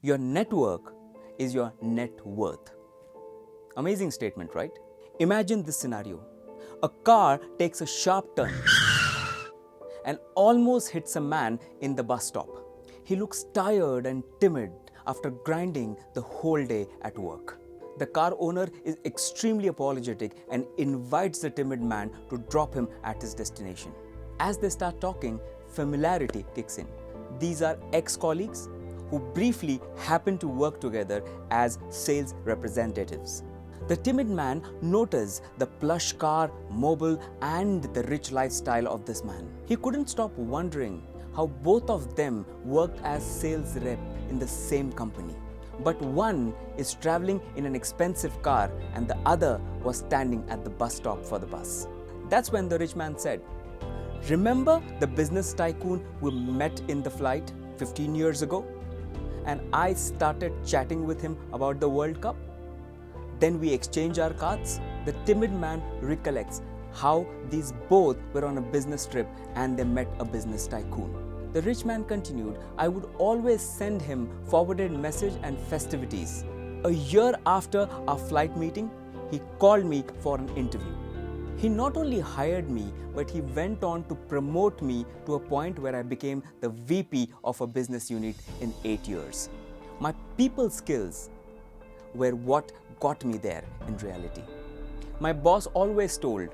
Your network is your net worth. Amazing statement, right? Imagine this scenario. A car takes a sharp turn and almost hits a man in the bus stop. He looks tired and timid after grinding the whole day at work. The car owner is extremely apologetic and invites the timid man to drop him at his destination. As they start talking, familiarity kicks in. These are ex-colleagues who briefly happen to work together as sales representatives. The timid man noticed the plush car, mobile, and the rich lifestyle of this man. He couldn't stop wondering how both of them worked as sales rep in the same company. But one is traveling in an expensive car and the other was standing at the bus stop for the bus. That's when the rich man said, "Remember the business tycoon we met in the flight 15 years ago? And I started chatting with him about the World Cup? Then we exchanged our cards." The timid man recollects how these both were on a business trip and they met a business tycoon. The rich man continued, "I would always send him forwarded message and festivities. A year after our flight meeting, he called me for an interview. He not only hired me, but he went on to promote me to a point where I became the VP of a business unit in 8 years. My people skills were what got me there in reality. My boss always told,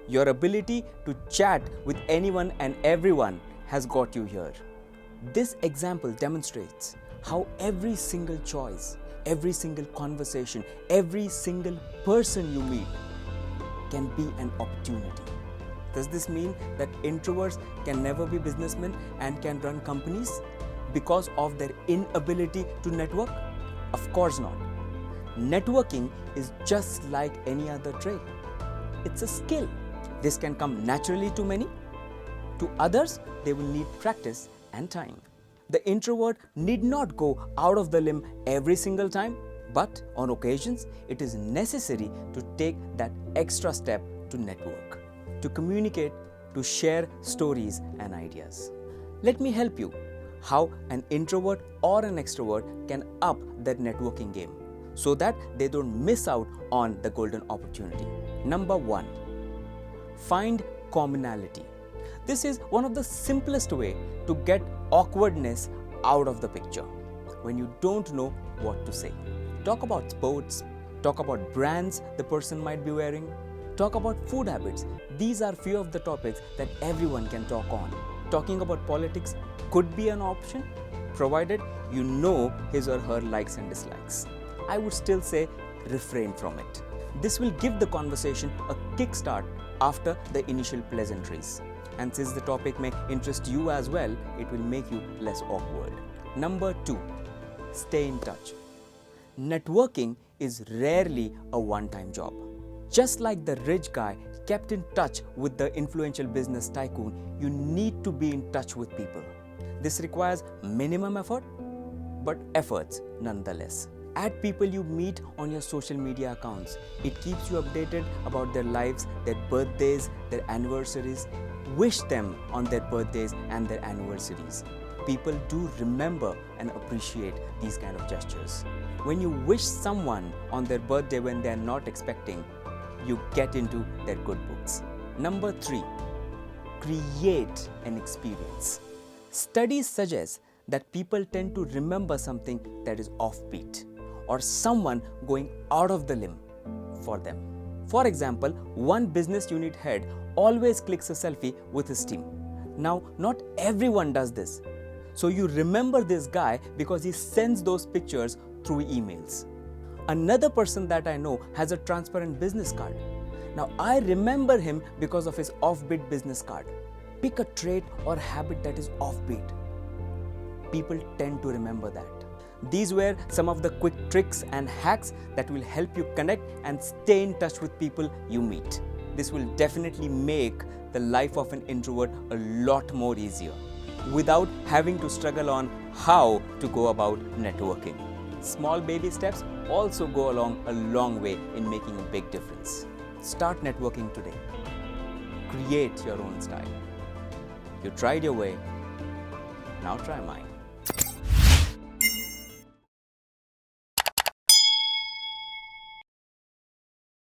your ability to chat with anyone and everyone has got you here." This example demonstrates how every single choice, every single conversation, every single person you meet can be an opportunity. Does this mean that introverts can never be businessmen and can run companies because of their inability to network? Of course not. Networking is just like any other trade. It's a skill. This can come naturally to many. To others, they will need practice and time. The introvert need not go out of the limb every single time, but on occasions, it is necessary to take that extra step to network, to communicate, to share stories and ideas. Let me help you how an introvert or an extrovert can up their networking game so that they don't miss out on the golden opportunity. Number 1, find commonality. This is one of the simplest way to get awkwardness out of the picture when you don't know what to say. Talk about sports, talk about brands the person might be wearing, talk about food habits. These are few of the topics that everyone can talk on. Talking about politics could be an option, provided you know his or her likes and dislikes. I would still say refrain from it. This will give the conversation a kickstart after the initial pleasantries. And since the topic may interest you as well, it will make you less awkward. Number 2, stay in touch. Networking is rarely a one-time job. Just like the rich guy kept in touch with the influential business tycoon, you need to be in touch with people. This requires minimum effort, but efforts nonetheless. Add people you meet on your social media accounts. It keeps you updated about their lives, their birthdays, their anniversaries. Wish them on their birthdays and their anniversaries. People do remember and appreciate these kind of gestures. When you wish someone on their birthday when they are not expecting, you get into their good books. Number 3, create an experience. Studies suggest that people tend to remember something that is offbeat or someone going out of the limb for them. For example, one business unit head always clicks a selfie with his team. Now, not everyone does this. So you remember this guy because he sends those pictures through emails. Another person that I know has a transparent business card. Now, I remember him because of his offbeat business card. Pick a trait or habit that is offbeat. People tend to remember that. These were some of the quick tricks and hacks that will help you connect and stay in touch with people you meet. This will definitely make the life of an introvert a lot more easier without having to struggle on how to go about networking. Small baby steps also go along a long way in making a big difference. Start networking today. Create your own style. You tried your way, now try mine.